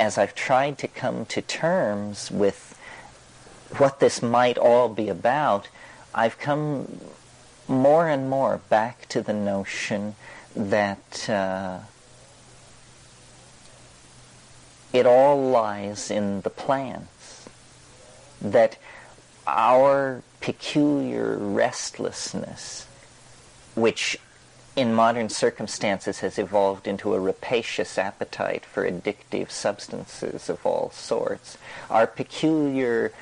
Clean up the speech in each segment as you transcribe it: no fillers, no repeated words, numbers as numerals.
as I've tried to come to terms with what this might all be about, I've come more and more back to the notion that it all lies in the plants, that our peculiar restlessness, which in modern circumstances has evolved into a rapacious appetite for addictive substances of all sorts, our peculiar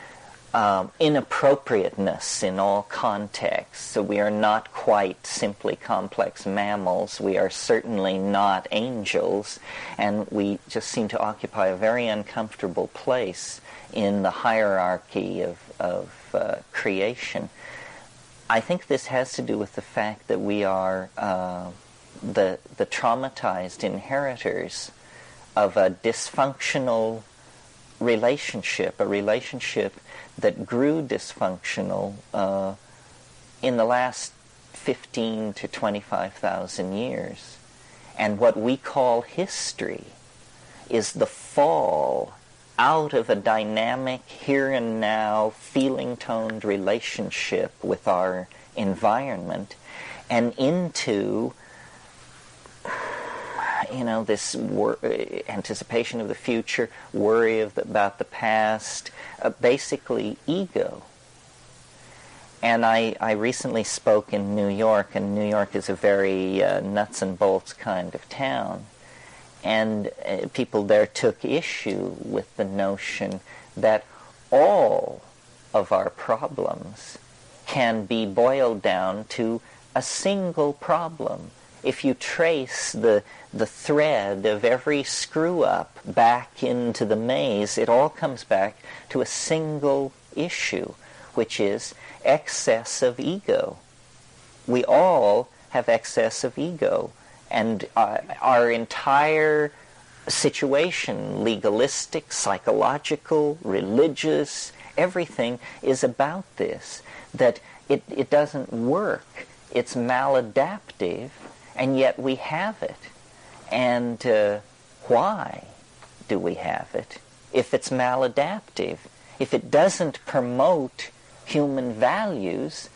inappropriateness in all contexts. So we are not quite simply complex mammals, we are certainly not angels, and we just seem to occupy a very uncomfortable place in the hierarchy of creation. I think this has to do with the fact that we are the traumatized inheritors of a dysfunctional relationship, a relationship that grew dysfunctional in the last 15 to 25,000 years. And what we call history is the fall out of a dynamic, here and now, feeling-toned relationship with our environment and into, this anticipation of the future, worry about the past, basically ego. And I recently spoke in New York, and New York is a very nuts and bolts kind of town. And people there took issue with the notion that all of our problems can be boiled down to a single problem. If you trace the thread of every screw-up back into the maze, it all comes back to a single issue, which is excess of ego. We all have excess of ego. And our entire situation, legalistic, psychological, religious, everything is about this, that it doesn't work. It's maladaptive, and yet we have it. And why do we have it if it's maladaptive? If it doesn't promote human values,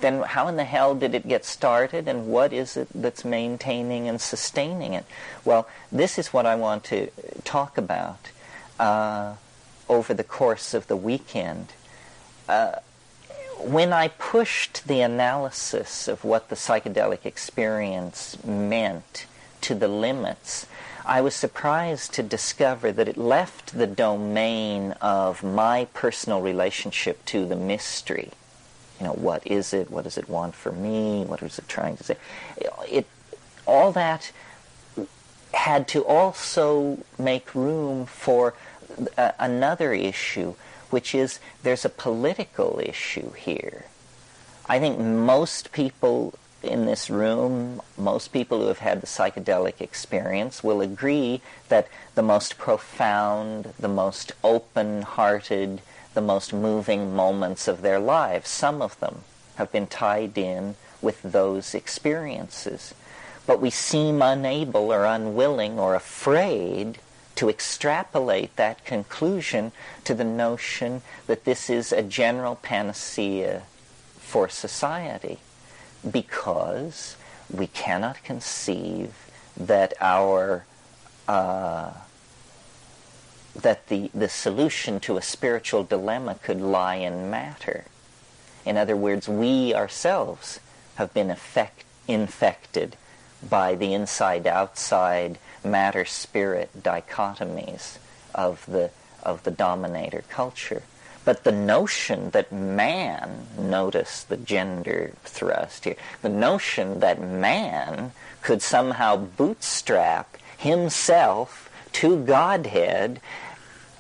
then how in the hell did it get started, and what is it that's maintaining and sustaining it? Well, this is what I want to talk about over the course of the weekend. When I pushed the analysis of what the psychedelic experience meant to the limits, I was surprised to discover that it left the domain of my personal relationship to the mystery. What is it? What does it want from me? What is it trying to say? All that had to also make room for another issue, which is there's a political issue here. I think most people in this room, most people who have had the psychedelic experience will agree that the most profound, the most open-hearted, the most moving moments of their lives, some of them have been tied in with those experiences. But we seem unable or unwilling or afraid to extrapolate that conclusion to the notion that this is a general panacea for society, because we cannot conceive that that the solution to a spiritual dilemma could lie in matter. In other words, we ourselves have been infected by the inside-outside matter-spirit dichotomies of the dominator culture. But the notion that man, notice the gender thrust here, the notion that man could somehow bootstrap himself to Godhead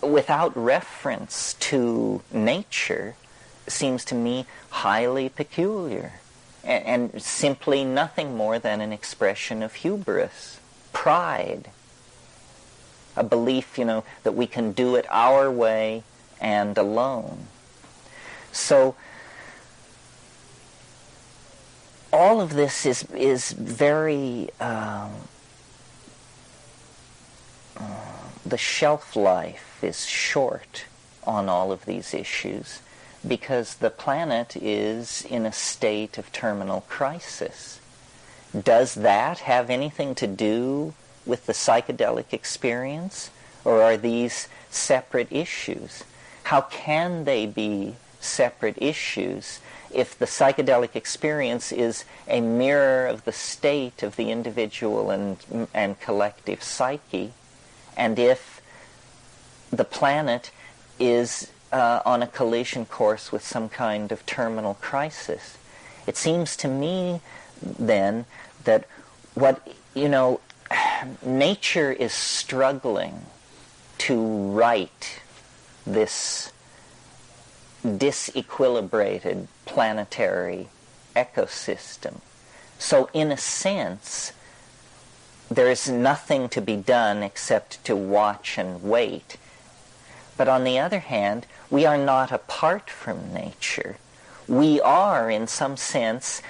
without reference to nature seems to me highly peculiar, and simply nothing more than an expression of hubris, pride, a belief, that we can do it our way and alone. So all of this is very the shelf life is short on all of these issues because the planet is in a state of terminal crisis. Does that have anything to do with the psychedelic experience, or are these separate issues? How can they be separate issues if the psychedelic experience is a mirror of the state of the individual and collective psyche, and if the planet is on a collision course with some kind of terminal crisis? It seems to me then that nature is struggling to right this disequilibrated planetary ecosystem. So in a sense, there's nothing to be done except to watch and wait. But on the other hand, we are not apart from nature. We are, in some sense,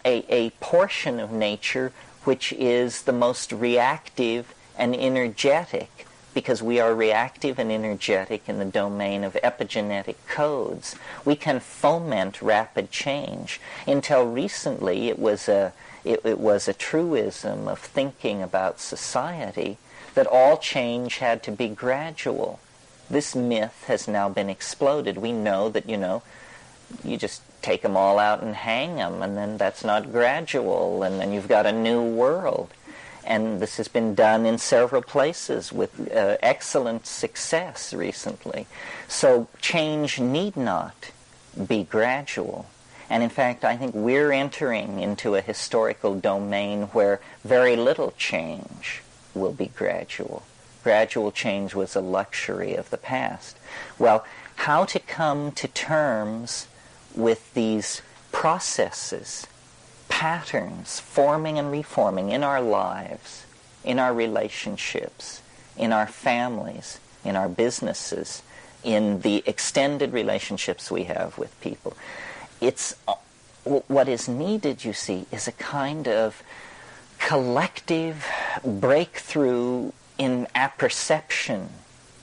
a portion of nature which is the most reactive and energetic, because we are reactive and energetic in the domain of epigenetic codes. We can foment rapid change. Until recently, it was a truism of thinking about society that all change had to be gradual. This myth has now been exploded. We know that, you just take them all out and hang them, and then that's not gradual, and then you've got a new world. And this has been done in several places with excellent success recently. So change need not be gradual. And in fact, I think we're entering into a historical domain where very little change will be gradual. Gradual change was a luxury of the past. Well, how to come to terms with these processes, patterns, forming and reforming in our lives, in our relationships, in our families, in our businesses, in the extended relationships we have with people. It's what is needed, you see, is a kind of collective breakthrough in apperception.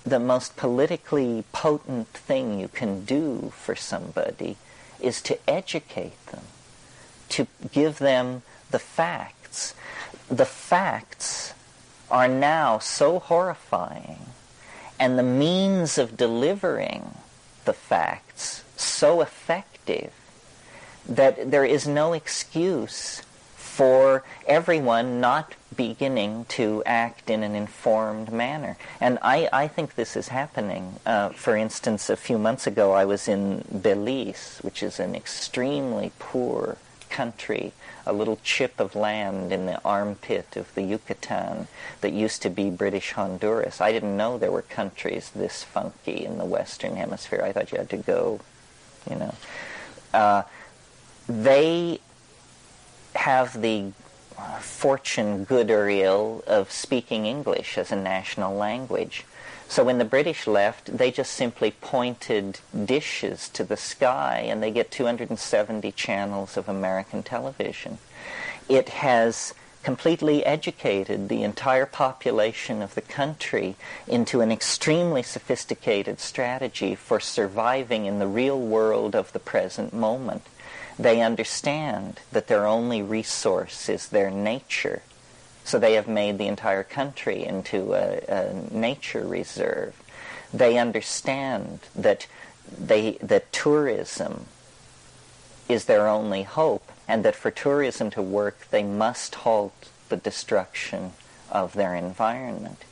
The most politically potent thing you can do for somebody is to educate them, to give them the facts. The facts are now so horrifying, and the means of delivering the facts so effective, that there is no excuse for everyone not beginning to act in an informed manner. And I think this is happening. For instance, a few months ago I was in Belize, which is an extremely poor country, a little chip of land in the armpit of the Yucatan that used to be British Honduras. I didn't know there were countries this funky in the Western Hemisphere. I thought you had to go, They have the fortune, good or ill, of speaking English as a national language. So when the British left, they just simply pointed dishes to the sky, and they get 270 channels of American television. It has completely educated the entire population of the country into an extremely sophisticated strategy for surviving in the real world of the present moment. They understand that their only resource is their nature. So they have made the entire country into a nature reserve. They understand that tourism is their only hope, and that for tourism to work, they must halt the destruction of their environment.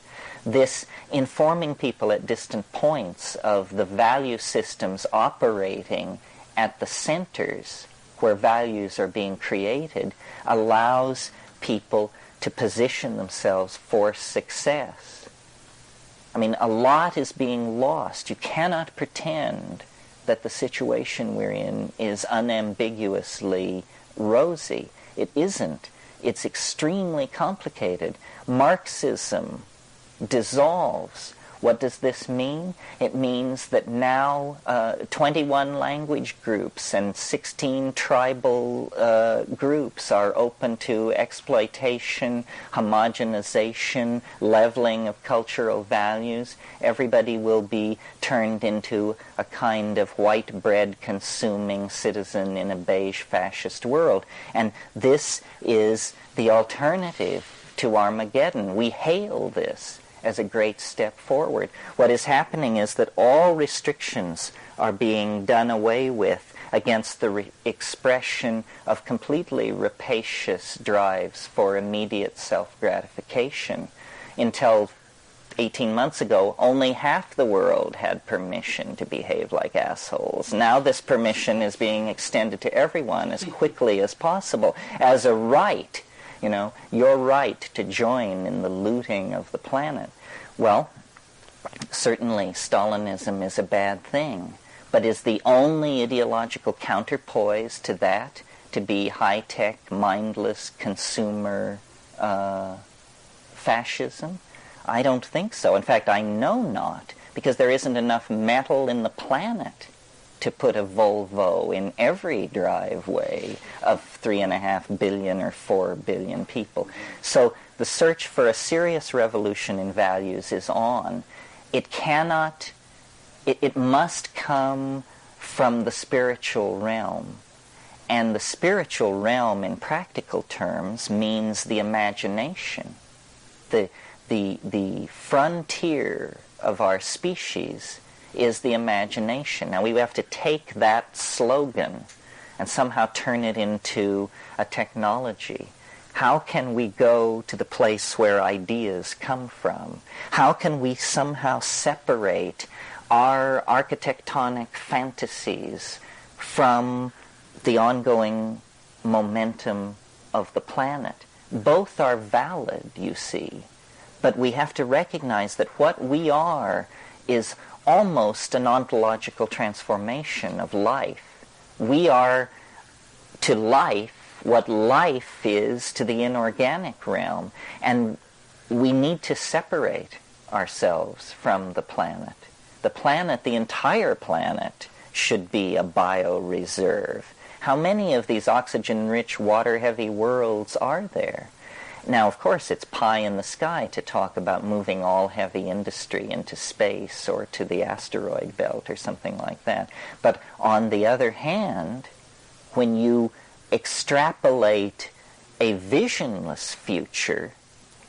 This informing people at distant points of the value systems operating at the centers where values are being created allows people to position themselves for success. I mean, a lot is being lost. You cannot pretend that the situation we're in is unambiguously rosy. It isn't. It's extremely complicated. Marxism dissolves What does this mean? It means that now 21 language groups and 16 tribal groups are open to exploitation, homogenization, leveling of cultural values. Everybody will be turned into a kind of white bread consuming citizen in a beige fascist world. And this is the alternative to Armageddon. We hail this as a great step forward. What is happening is that all restrictions are being done away with against the expression of completely rapacious drives for immediate self-gratification. Until 18 months ago, only half the world had permission to behave like assholes. Now this permission is being extended to everyone as quickly as possible as a right. You know, your right to join in the looting of the planet. Well, certainly Stalinism is a bad thing, but is the only ideological counterpoise to that to be high-tech, mindless consumer fascism? I don't think so. In fact, I know not, because there isn't enough metal in the planet to put a Volvo in every driveway of 3.5 billion or 4 billion people. So the search for a serious revolution in values is on. It cannot, it must come from the spiritual realm. And the spiritual realm in practical terms means the imagination. The frontier of our species is the imagination. Now we have to take that slogan and somehow turn it into a technology. How can we go to the place where ideas come from? How can we somehow separate our architectonic fantasies from the ongoing momentum of the planet? Both are valid, you see, but we have to recognize that what we are is almost an ontological transformation of life. We are to life what life is to the inorganic realm, and we need to separate ourselves from the planet. The planet, the entire planet, should be a bioreserve. How many of these oxygen-rich, water-heavy worlds are there? Now, of course, it's pie in the sky to talk about moving all heavy industry into space or to the asteroid belt or something like that. But on the other hand, when you extrapolate a visionless future,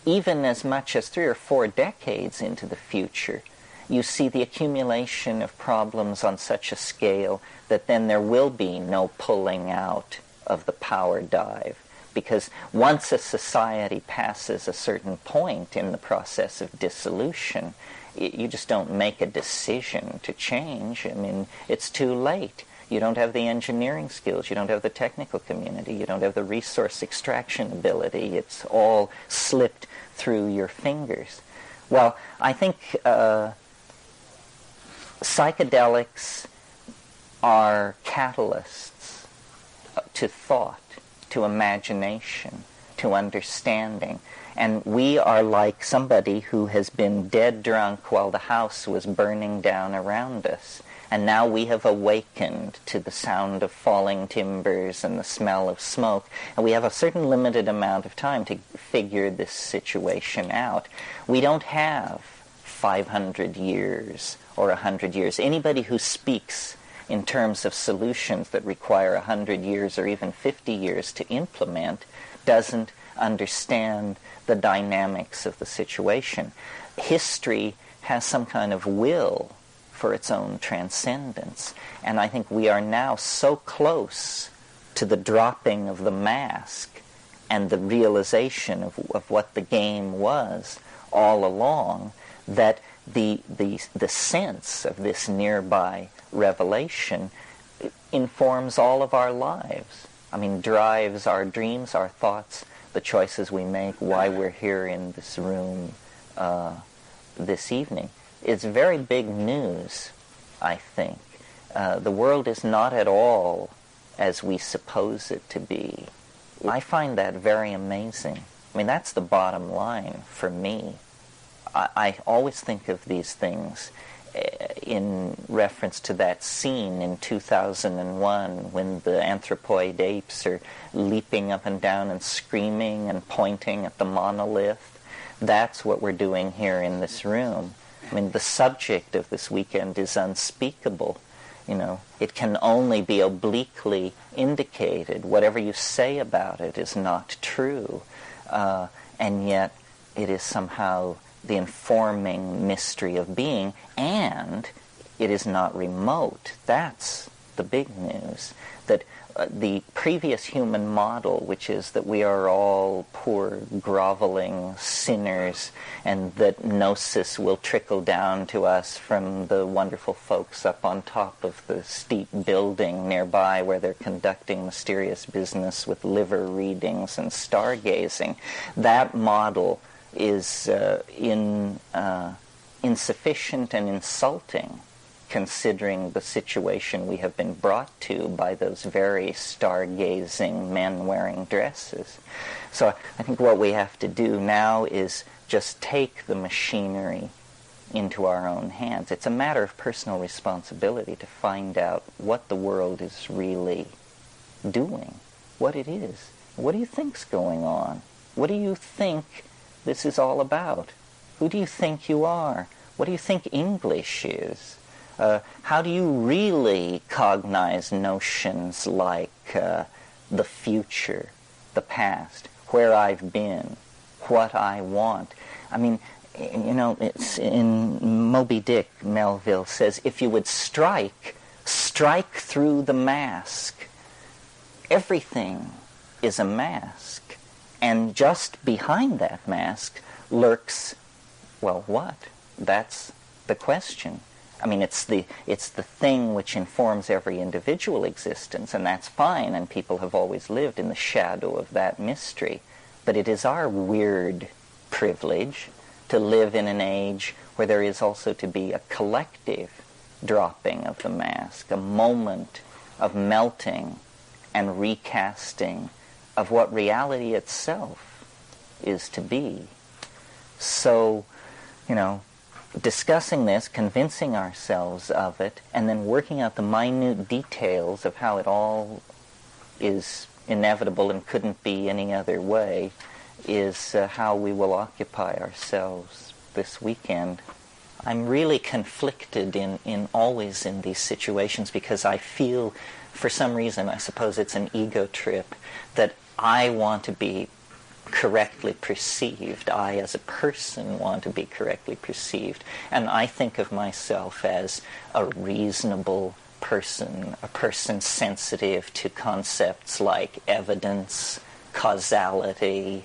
even as much as 3 or 4 decades into the future, you see the accumulation of problems on such a scale that then there will be no pulling out of the power dive. Because once a society passes a certain point in the process of dissolution, you just don't make a decision to change. I mean, it's too late. You don't have the engineering skills. You don't have the technical community. You don't have the resource extraction ability. It's all slipped through your fingers. Well, I think psychedelics are catalysts to thought, to imagination, to understanding. And we are like somebody who has been dead drunk while the house was burning down around us. And now we have awakened to the sound of falling timbers and the smell of smoke. And we have a certain limited amount of time to figure this situation out. We don't have 500 years or 100 years. Anybody who speaks in terms of solutions that require 100 years or even 50 years to implement doesn't understand the dynamics of the situation. History has some kind of will for its own transcendence, and I think we are now so close to the dropping of the mask and the realization of what the game was all along that the sense of this nearby revelation informs all of our lives. I mean, drives our dreams, our thoughts, the choices we make, why we're here in this room this evening. It's very big news, I think. The world is not at all as we suppose it to be. I find that very amazing. I mean, that's the bottom line for me. I always think of these things in reference to that scene in 2001 when the anthropoid apes are leaping up and down and screaming and pointing at the monolith. That's what we're doing here in this room. I mean, the subject of this weekend is unspeakable. It can only be obliquely indicated. Whatever you say about it is not true. And yet it is somehow the informing mystery of being, and it is not remote. That's the big news. That the previous human model, which is that we are all poor, groveling sinners, and that gnosis will trickle down to us from the wonderful folks up on top of the steep building nearby where they're conducting mysterious business with liver readings and stargazing, that model is insufficient and insulting, considering the situation we have been brought to by those very stargazing men wearing dresses. So I think what we have to do now is just take the machinery into our own hands. It's a matter of personal responsibility to find out what the world is really doing, what it is. What do you think's going on? What do you think this is all about? Who do you think you are? What do you think English is? How do you really cognize notions like the future, the past, where I've been, what I want? I mean, it's in Moby Dick, Melville says, if you would strike through the mask. Everything is a mask. And just behind that mask lurks, well, what? That's the question. I mean, it's the thing which informs every individual existence, and that's fine, and people have always lived in the shadow of that mystery. But it is our weird privilege to live in an age where there is also to be a collective dropping of the mask, a moment of melting and recasting of what reality itself is to be. So, discussing this, convincing ourselves of it, and then working out the minute details of how it all is inevitable and couldn't be any other way is how we will occupy ourselves this weekend. I'm really conflicted in always in these situations because I feel, for some reason, I suppose it's an ego trip, that I want to be correctly perceived. I, as a person, want to be correctly perceived. And I think of myself as a reasonable person, a person sensitive to concepts like evidence, causality,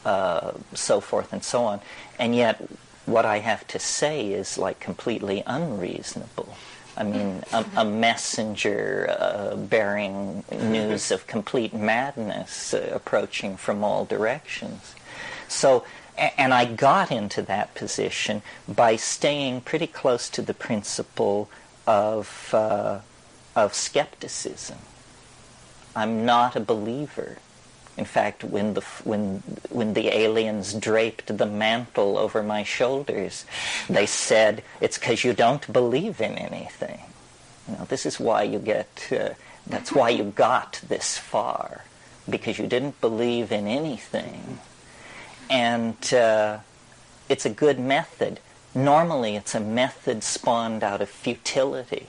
so forth and so on. And yet, what I have to say is like completely unreasonable. I mean, a messenger bearing news of complete madness approaching from all directions. So, and I got into that position by staying pretty close to the principle of skepticism. I'm not a believer. In fact, when the aliens draped the mantle over my shoulders, they said, it's because you don't believe in anything. This is why you that's why you got this far, because you didn't believe in anything. And it's a good method. Normally, it's a method spawned out of futility.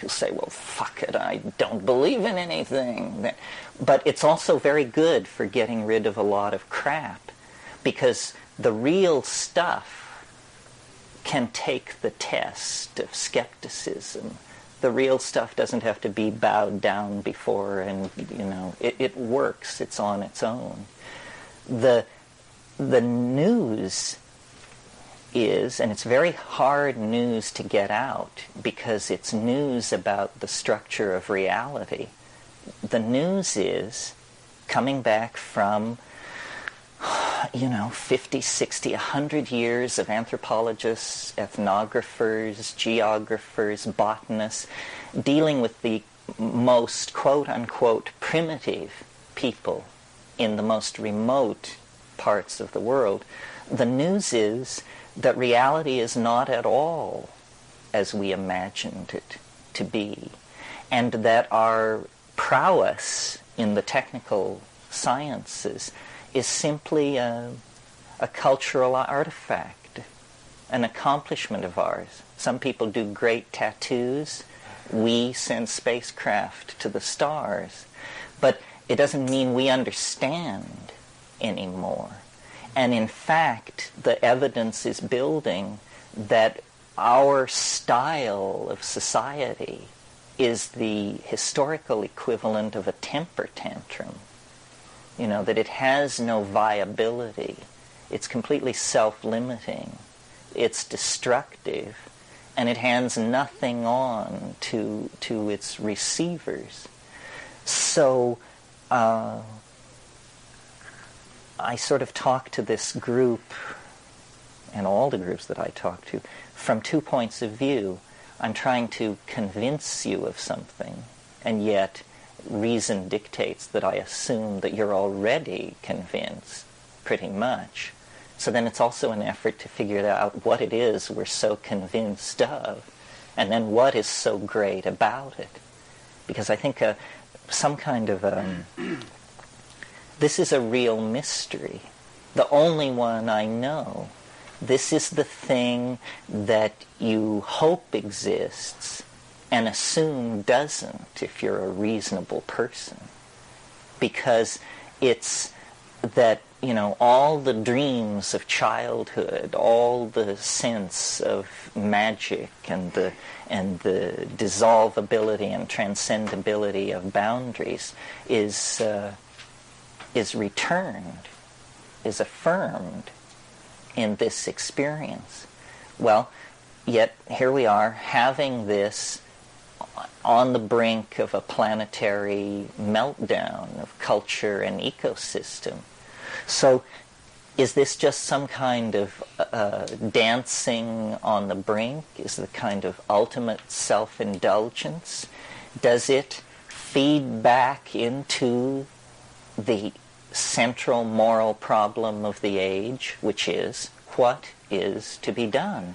You'll say, well, fuck it, I don't believe in anything. But it's also very good for getting rid of a lot of crap, because the real stuff can take the test of skepticism. The real stuff doesn't have to be bowed down before, and, it works, it's on its own. The news is, and it's very hard news to get out because it's news about the structure of reality. The news is coming back from, 50, 60, 100 years of anthropologists, ethnographers, geographers, botanists, dealing with the most quote-unquote primitive people in the most remote parts of the world. The news is that reality is not at all as we imagined it to be, and that our prowess in the technical sciences is simply a cultural artifact, an accomplishment of ours. Some people do great tattoos. We send spacecraft to the stars. But it doesn't mean we understand anymore. And in fact, the evidence is building that our style of society is the historical equivalent of a temper tantrum. You know, that it has no viability. It's completely self-limiting. It's destructive. And it hands nothing on to its receivers. So I sort of talk to this group, and all the groups that I talk to, from 2 points of view. I'm trying to convince you of something, and yet reason dictates that I assume that you're already convinced, pretty much. So then it's also an effort to figure out what it is we're so convinced of, and then what is so great about it. Because I think some kind of this is a real mystery, the only one I know. This is the thing that you hope exists and assume doesn't if you're a reasonable person. Because it's that, you know, all the dreams of childhood, all the sense of magic and the dissolvability and transcendability of boundaries is returned, is affirmed in this experience. Well, yet here we are having this on the brink of a planetary meltdown of culture and ecosystem. So is this just some kind of dancing on the brink? Is it a kind of ultimate self-indulgence? Does it feed back into the central moral problem of the age, which is, what is to be done?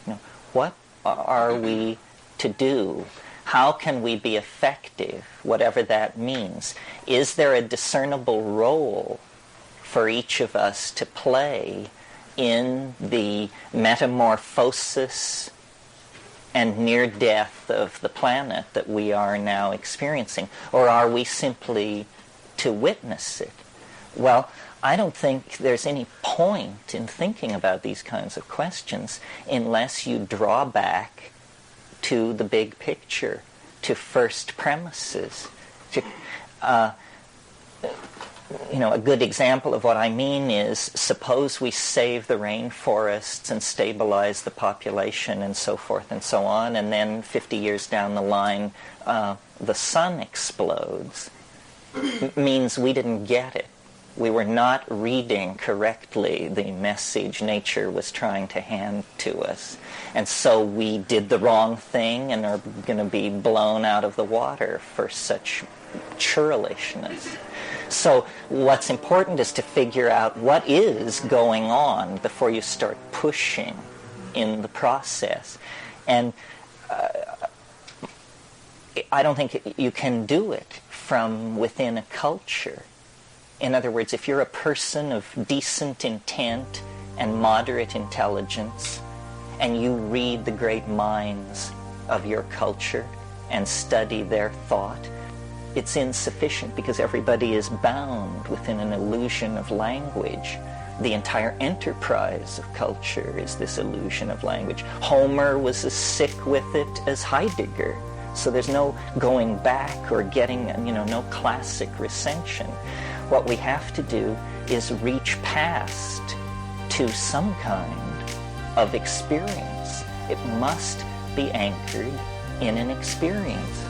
You know, what are we to do? How can we be effective, whatever that means? Is there a discernible role for each of us to play in the metamorphosis and near death of the planet that we are now experiencing? Or are we simply to witness it? Well, I don't think there's any point in thinking about these kinds of questions unless you draw back to the big picture, to first premises. A good example of what I mean is, suppose we save the rainforests and stabilize the population and so forth and so on, and then 50 years down the line, the sun explodes. It means we didn't get it. We were not reading correctly the message nature was trying to hand to us. And so we did the wrong thing and are going to be blown out of the water for such churlishness. So what's important is to figure out what is going on before you start pushing in the process. And I don't think you can do it from within a culture. In other words, if you're a person of decent intent and moderate intelligence, and you read the great minds of your culture and study their thought, it's insufficient because everybody is bound within an illusion of language. The entire enterprise of culture is this illusion of language. Homer was as sick with it as Heidegger. So there's no going back or getting, no classic recension. What we have to do is reach past to some kind of experience. It must be anchored in an experience.